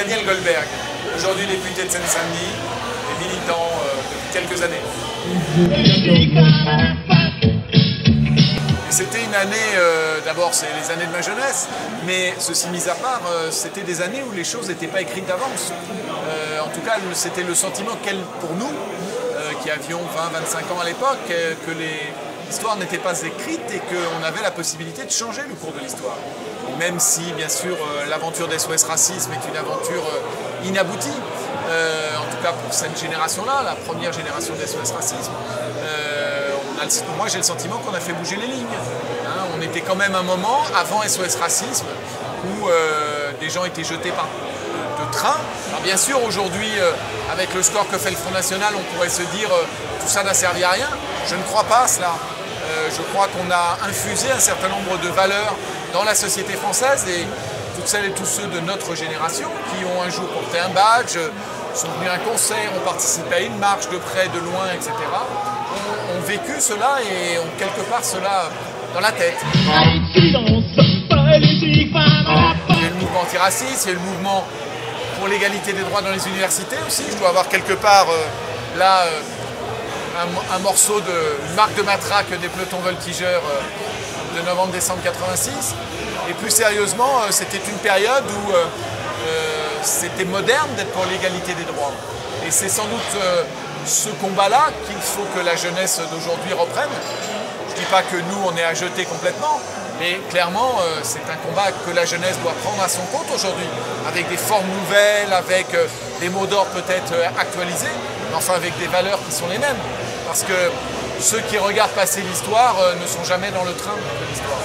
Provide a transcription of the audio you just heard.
Daniel Goldberg, aujourd'hui député de Seine-Saint-Denis et militant depuis quelques années. C'était une année, d'abord c'est les années de ma jeunesse, mais ceci mis à part, c'était des années où les choses n'étaient pas écrites d'avance. En tout cas, c'était le sentiment pour nous, qui avions 20-25 ans à l'époque, que l'histoire n'était pas écrite et qu'on avait la possibilité de changer le cours de l'histoire. Même si, bien sûr, l'aventure d'SOS Racisme est une aventure inaboutie, en tout cas pour cette génération-là, la première génération d'SOS Racisme, moi j'ai le sentiment qu'on a fait bouger les lignes. Hein, on était quand même un moment, avant SOS Racisme, où des gens étaient jetés de train. Alors bien sûr, aujourd'hui, avec le score que fait le Front National, on pourrait se dire tout ça n'a servi à rien. Je ne crois pas à cela. Je crois qu'on a infusé un certain nombre de valeurs dans la société française et toutes celles et tous ceux de notre génération qui ont un jour porté un badge, sont venus à un concert, ont participé à une marche de près, de loin, etc., ont vécu cela et ont quelque part cela dans la tête. Il y a le mouvement antiraciste, il y a le mouvement pour l'égalité des droits dans les universités aussi. Je dois avoir quelque part là un morceau une marque de matraque des pelotons voltigeurs de novembre-décembre 86. Et plus sérieusement, c'était une période où c'était moderne d'être pour l'égalité des droits. Et c'est sans doute ce combat-là qu'il faut que la jeunesse d'aujourd'hui reprenne. Je ne dis pas que nous, on est à jeter complètement, mais clairement, c'est un combat que la jeunesse doit prendre à son compte aujourd'hui, avec des formes nouvelles, avec des mots d'ordre peut-être actualisés, mais enfin avec des valeurs qui sont les mêmes. Parce que ceux qui regardent passer l'histoire ne sont jamais dans le train de l'histoire.